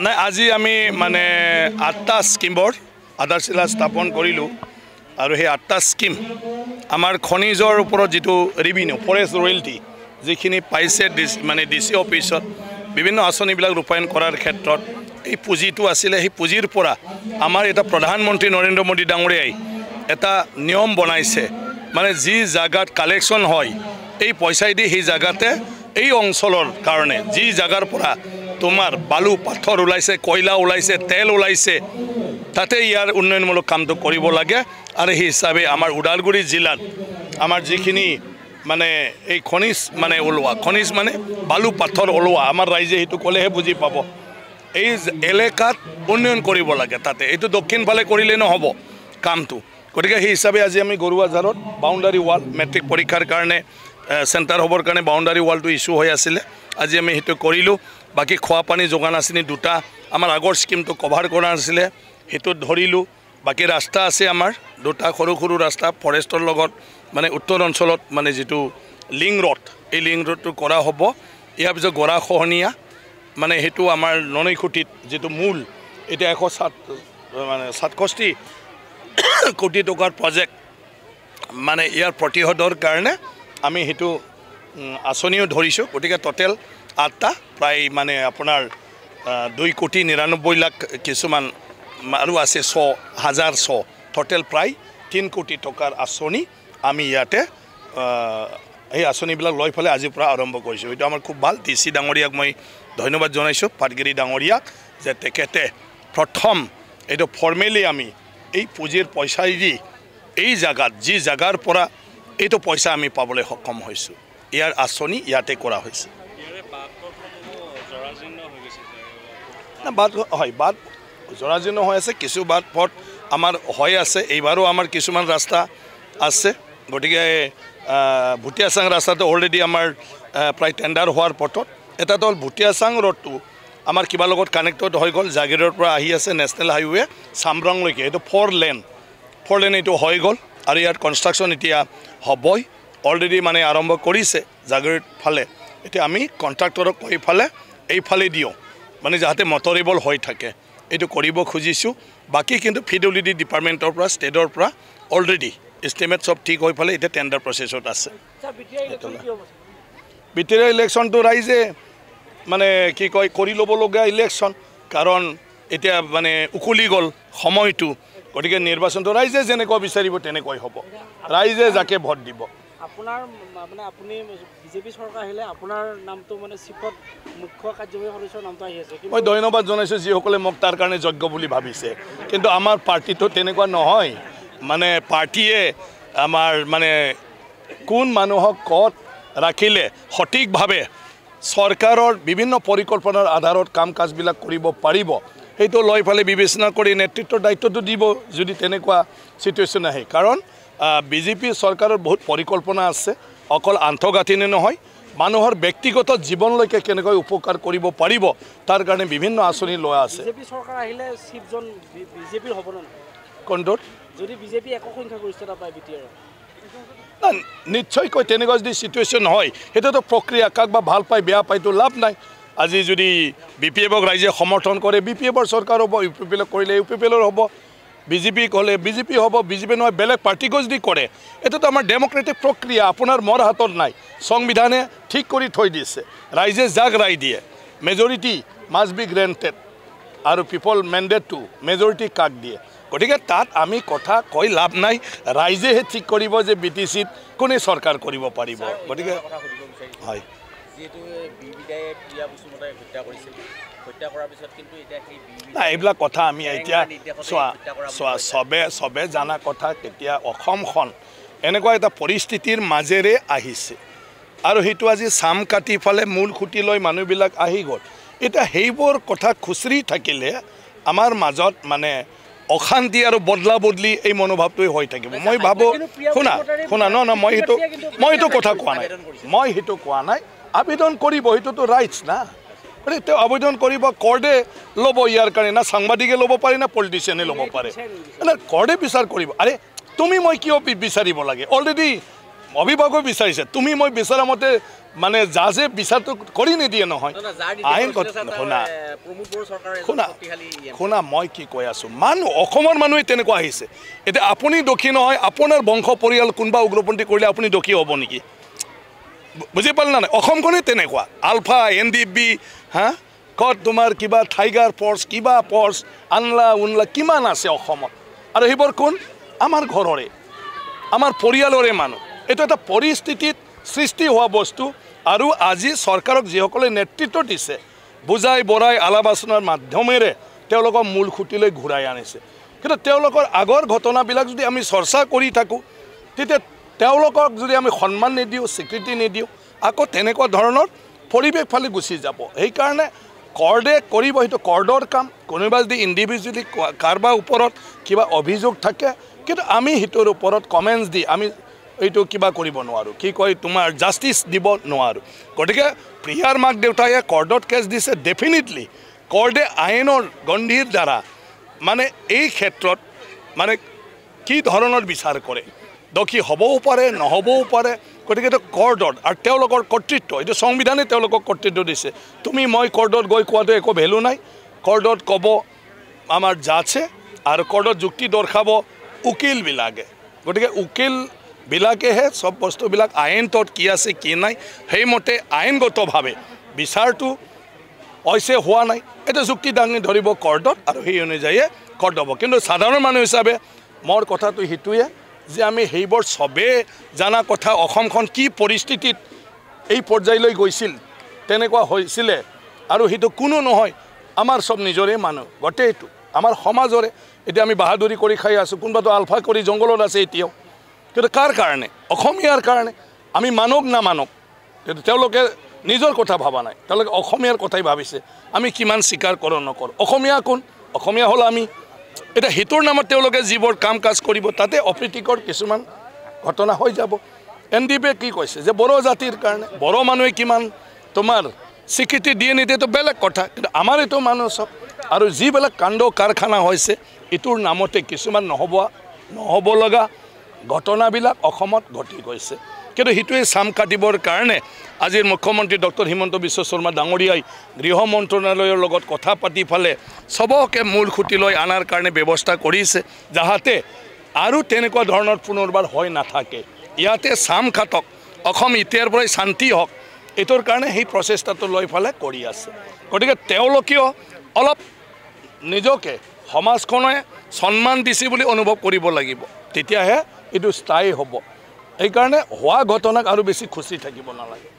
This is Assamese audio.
নাই আজি আমি মানে 8টা স্কিমৰ আধাৰশিলা স্থাপন কৰিলোঁ আৰু সেই 8টা স্কিম আমাৰ খনিজৰ ওপৰত যিটো ৰেভিনিউ ফৰেষ্ট ৰয়েলটি যিখিনি পাইছে মানে ডিসি অফিসত বিভিন্ন আঁচনিবিলাক ৰূপায়ণ কৰাৰ ক্ষেত্ৰত এই পুঁজিটো আছিলে সেই পুঁজিৰ পৰা আমাৰ এটা প্ৰধানমন্ত্ৰী নৰেন্দ্ৰ মোদী ডাঙৰীয়াই এটা নিয়ম বনাইছে মানে যি জায়গাত কালেকশন হয় এই পইচাইদি সেই জায়গাতে এই অঞ্চলৰ কাৰণে যি জায়গাৰ পৰা তোমাৰ বালু পাথৰ ওলাইছে কয়লা ওলাইছে তেল ওলাইছে তাতে ইয়াৰ উন্নয়নমূলক কামটো কৰিব লাগে আৰু সেই হিচাপে আমাৰ ওদালগুৰি জিলাত আমাৰ যিখিনি মানে এই খনিজ মানে ওলোৱা খনিজ মানে বালু পাথৰ ওলোৱা আমাৰ ৰাইজে সেইটো ক'লেহে বুজি পাব এই এলেকাত উন্নয়ন কৰিব লাগে তাতে এইটো দক্ষিণ ফালে কৰিলে নহ'ব কামটো গতিকে সেই হিচাপে আজি আমি গৰুৱাজাৰত বাউণ্ডাৰী ৱাল মেট্ৰিক পৰীক্ষাৰ কাৰণে চেণ্টাৰ হ'বৰ কাৰণে বাউণ্ডাৰী ৱালটো ইস্যু হৈ আছিলে আজি আমি সেইটো কৰিলোঁ বাকি খোৱা পানী যোগান আঁচনি দুটা আমাৰ আগৰ স্কিমটো কভাৰ কৰা আছিলে সেইটো ধৰিলোঁ বাকি ৰাস্তা আছে আমাৰ দুটা সৰু সৰু ৰাস্তা ফৰেষ্টৰ লগত মানে উত্তৰ অঞ্চলত মানে যেটো লিং ৰোড এই লিং ৰোডটো কৰা হ'ব ইয়াৰ পিছত গৰাখহনীয়া মানে হেতু আমাৰ ননৈখুটিত যেটো মূল এটা 107 মানে 67 কোটি টকাৰ প্ৰজেক্ট মানে ইয়াৰ প্ৰতিহতৰ কাৰণে আমি হেতু আঁচনিও ধৰিছো গতিকে টোটেল 8টা প্ৰায় মানে আপোনাৰ 2 কোটি 99 লাখ কিছুমান আৰু আছে 100,100 টোটেল প্ৰায় 3 কোটি টকাৰ আঁচনি আমি ইয়াতে এই আঁচনিবিলাক লৈ ফেলে আজিৰ পৰা আৰম্ভ কৰিছোঁ এটা আমাৰ খুব ভাল ডিসি ডাঙৰীয়াক মই ধন্যবাদ জনাইছোঁ পাটগিৰি ডাঙৰীয়াক যে তেখেতে প্ৰথম এইটো ফৰ্মেলি আমি এই পুঁজিৰ পইচা দি এই জায়গাত যি জায়গাৰ পৰা এইটো পইচা আমি পাবলৈ সক্ষম হৈছোঁ ইয়াৰ আঁচনি ইয়াতে কৰা হৈছে না বাদ হয় বাদ জৰাজীৰ্ণ হৈ আছে কিছু বাদ পথ আমাৰ হৈ আছে এইবাৰো আমাৰ কিছুমান ৰাস্তা আছে গতিকে ভুটিয়াচাং ৰাস্তাটো অলৰেডি আমাৰ প্ৰায় টেণ্ডাৰ হোৱাৰ পথত এটা হ'ল ভুটিয়াচাং ৰোডটো আমাৰ কিবা লগত কানেক্টেড হৈ গ'ল জাগিৰৰ পৰা আহি আছে নেশ্যনেল হাইৱে সামৰংলৈকে এইটো 4 লেন এইটো হৈ গ'ল আৰু ইয়াৰ কনষ্ট্ৰাকশ্যন এতিয়া হ'বই অলৰেডি মানে আৰম্ভ কৰিছে জাগিৰ ফালে এতিয়া আমি কন্ট্ৰাক্টৰক কৈ ফালে এইফালে দিওঁ মানে যাতে মটৰেবল হৈ থাকে এইটো কৰিব খুজিছোঁ বাকি কিন্তু পিডব্লিউডি ডিপাৰ্টমেণ্টৰ পৰা ষ্টেটৰ পৰা অলৰেডি এষ্টিমেট সব ঠিক হৈ ফালে এটা টেণ্ডাৰ প্ৰচেছত আছে বিটিআৰ ইলেকশ্যনটো ৰাইজে মানে কি কয় কৰি ল'ব লগা ইলেকশ্যন কাৰণ এতিয়া মানে উকলি গ'ল সময়টো গতিকে নিৰ্বাচনটো ৰাইজে যেনেকৈ বিচাৰিব তেনেকৈ হ'ব ৰাইজে যাকে ভোট দিব আপোনাৰ মানে আপুনি বিজেপি চৰকাৰ আহিলে আপোনাৰ নামটো মানে চিফত মুখ্য কাৰ্যবাহী সদস্যৰ নামটো আহি আছে মই ধন্যবাদ জনাইছোঁ যিসকলে মোক তাৰ কাৰণে যোগ্য বুলি ভাবিছে কিন্তু আমাৰ পাৰ্টিটো তেনেকুৱা নহয় মানে পাৰ্টিয়ে আমাৰ মানে কোন মানুহক ক'ত ৰাখিলে সঠিকভাৱে চৰকাৰৰ বিভিন্ন পৰিকল্পনাৰ আধাৰত কাম কাজবিলাক কৰিব পাৰিব সেইটো লৈ ফালে বিবেচনা কৰি নেতৃত্বৰ দায়িত্বটো দিব যদি তেনেকুৱা সিচুৱেশ্যন আহে কাৰণ বিজেপি চৰকাৰৰ বহুত পৰিকল্পনা আছে অকল আন্তঃগাঁথনি নহয় মানুহৰ ব্যক্তিগত জীৱনলৈকে কেনেকৈ উপকাৰ কৰিব পাৰিব তাৰ কাৰণে বিভিন্ন আঁচনি লোৱা আছে বিজেপি চৰকাৰ আহিলে চিফজন বিজেপিৰ হ'ব না কোনটোত যদি বিজেপি একক সংখ্যা গৰিষ্ঠতা পায় বিটিআৰ নিশ্চয়কৈ তেনেকুৱা যদি সিচুৱেশ্যন হয় সেইটোতো প্ৰক্ৰিয়া কাক বা ভাল পায় বেয়া পায়তো লাভ নাই আজি যদি বিপিএফক ৰাইজে সমৰ্থন কৰে বিপিএফৰ চৰকাৰ হ'ব ইউপিপিএল কৰিলে ইউপিপিএলৰ হ'ব বিজেপি ক'লে বিজেপি হ'ব বিজেপি নহয় বেলেগ পাৰ্টিক যদি কৰে এইটোতো আমাৰ ডেমক্ৰেটিক প্ৰক্ৰিয়া আপোনাৰ মোৰ হাতত নাই সংবিধানে ঠিক কৰি থৈ দিছে ৰাইজে যাক ৰায় দিয়ে মেজৰিটি মাষ্ট বি গ্ৰেণ্টেড আৰু পিপল মেণ্ডেট টু মেজৰিটি কাক দিয়ে গতিকে তাত আমি কথা কৈ লাভ নাই ৰাইজেহে ঠিক কৰিব যে বিটিচিত কোনে চৰকাৰ কৰিব পাৰিব গতিকে হয় না এইবিলাক কথা আমি এতিয়া চবে জানা কথা কেতিয়া অসমখন এনেকুৱা এটা পৰিস্থিতিৰ মাজেৰে আহিছে আৰু সেইটো আজি চাম কাটি ফালে মূল খুঁটি লৈ মানুহবিলাক আহি গ'ল এটা সেইবোৰ কথা খুচৰি থাকিলে আমাৰ মাজত মানে অশান্তি আৰু বদলা বদলি এই মনোভাৱটোই হৈ থাকিব মই ভাবোঁ শুনা ন মই সেইটো কথা কোৱা নাই আবেদন কৰিব সেইটোতো ৰাইটছ না গতিকে তেওঁ আবেদন কৰিব কৰ্টে ল'ব ইয়াৰ কাৰণে না সাংবাদিকে ল'ব পাৰে না পলিটিচিয়ানে ল'ব পাৰে কৰ্টে বিচাৰ কৰিব আৰে তুমি মই কিয় বিচাৰিব লাগে অলৰেডি অভিভাৱকে বিচাৰিছে তুমি মই বিচৰা মতে মানে জাজে বিচাৰটো কৰি নিদিয়ে নহয় আইন শুনা শুনা মই কি কৈ আছোঁ মানুহ অসমৰ মানুহে তেনেকুৱা আহিছে এতিয়া আপুনি দোষী নহয় আপোনাৰ বংশ পৰিয়াল কোনোবা উগ্ৰপন্থী কৰিলে আপুনি দোষী হ'ব নেকি বুজি পালে না নাই অসমখনেই তেনেকুৱা আলফা NDB হা কত তোমাৰ কিবা টাইগাৰ ফৰ্চ কিবা ফৰ্চ আনলা উনলা কিমান আছে অসমত আৰু সেইবোৰ কোন আমাৰ ঘৰৰে আমাৰ পৰিয়ালৰে মানুহ এইটো এটা পৰিস্থিতিত সৃষ্টি হোৱা বস্তু আৰু আজি চৰকাৰক যিসকলে নেতৃত্ব দিছে বুজাই বৰাই আলাপ আলোচনাৰ মাধ্যমেৰে তেওঁলোকক মূল খুঁটিলৈ ঘূৰাই আনিছে কিন্তু তেওঁলোকৰ আগৰ ঘটনাবিলাক যদি আমি চৰ্চা কৰি থাকোঁ তেতিয়া তেওঁলোকক যদি আমি সন্মান নিদিওঁ স্বীকৃতি নিদিওঁ আকৌ তেনেকুৱা ধৰণৰ পৰিৱেশ ফালে গুচি যাব সেইকাৰণে কৰ্ডে কৰিব সেইটো কৰ্ডৰ কাম কোনোবা যদি ইণ্ডিভিজুৱেলি কাৰোবাৰ ওপৰত কিবা অভিযোগ থাকে কিন্তু আমি সেইটোৰ ওপৰত কমেণ্টছ দি আমি এইটো কিবা কৰিব নোৱাৰোঁ কি কয় তোমাৰ জাষ্টিছ দিব নোৱাৰোঁ গতিকে প্ৰিয়াৰ মাক দেউতাকে কৰ্ডত কেছ দিছে ডেফিনেটলি কৰ্ডে আইনৰ গণ্ডিৰ দ্বাৰা মানে এই ক্ষেত্ৰত মানে কি ধৰণৰ বিচাৰ কৰে দোষী হ'বও পাৰে নহ'বও পাৰে গতিকে এইটো কৰ্ডত আৰু তেওঁলোকৰ কৰ্তৃত্ব এইটো সংবিধানে তেওঁলোকক কৰ্তৃত্ব দিছে তুমি মই কৰ্ডত গৈ কোৱাটো একো ভেলু নাই কৰ্ডত ক'ব আমাৰ জাজে আৰু কৰ্ডত যুক্তি দৰ্শাব উকিলবিলাকে গতিকে উকিলবিলাকেহে চব বস্তুবিলাক আইনটোত কি আছে কি নাই সেইমতে আইনগতভাৱে বিচাৰটো অৱশ্যে হোৱা নাই এটা যুক্তি দাঙি ধৰিব কৰ্ডত আৰু সেই অনুযায়ী কৰ্ড হ'ব কিন্তু সাধাৰণ মানুহ হিচাপে মোৰ কথাটো সেইটোৱে যে আমি সেইবোৰ চবেই জানা কথা অসমখন কি পৰিস্থিতিত এই পৰ্যায়লৈ গৈছিল তেনেকুৱা হৈছিলে আৰু সেইটো কোনো নহয় আমাৰ চব নিজৰে মানুহ গোটেইটো আমাৰ সমাজৰে এতিয়া আমি বাহাদুৰি কৰি খাই আছোঁ কোনোবাটো আলফা কৰি জংঘলত আছে এতিয়াও কিন্তু কাৰ কাৰণে অসমীয়াৰ কাৰণে আমি মানক নামানক কিন্তু তেওঁলোকে নিজৰ কথা ভাবা নাই তেওঁলোকে অসমীয়াৰ কথাই ভাবিছে আমি কিমান স্বীকাৰ কৰোঁ নকৰোঁ অসমীয়া কোন অসমীয়া হ'ল আমি এটা হিতৰ নামত তেওঁলোকে যিবোৰ কাম কাজ কৰিব তাতে অপ্ৰীতিকৰ কিছুমান ঘটনা হৈ যাব NDB কি কৈছে যে বড়ো জাতিৰ কাৰণে বড়ো মানুহে কিমান তোমাৰ স্বীকৃতি দিয়ে নিদিয়েতো বেলেগ কথা কিন্তু আমাৰ এইটো মানুহ চব আৰু যিবিলাক কাণ্ড কাৰখানা হৈছে ইটোৰ নামতে কিছুমান নহ'ব লগা ঘটনাবিলাক অসমত ঘটি গৈছে কিন্তু সেইটোৱে চাম কাটিবৰ কাৰণে আজিৰ মুখ্যমন্ত্ৰী ডক্টৰ হিমন্ত বিশ্ব শৰ্মা ডাঙৰীয়াই গৃহ মন্ত্ৰণালয়ৰ লগত কথা পাতি ফালে সবকে মূল খুঁটিলৈ আনাৰ কাৰণে ব্যৱস্থা কৰিছে যাহাতে আৰু তেনেকুৱা ধৰণৰ পুনৰবাৰ হৈ নাথাকে ইয়াতে চাম খাটক অসম এতিয়াৰ পৰাই শান্তি হওক এইটোৰ কাৰণে সেই প্ৰচেষ্টাটো লৈ ফালে কৰি আছে গতিকে তেওঁলোকেও অলপ নিজকে সমাজখনে সন্মান দিছে বুলি অনুভৱ কৰিব লাগিব তেতিয়াহে এইটো স্থায়ী হ'ব এইকাৰণে হোৱা ঘটনাক আৰু বেছি খুচি থাকিব নালাগে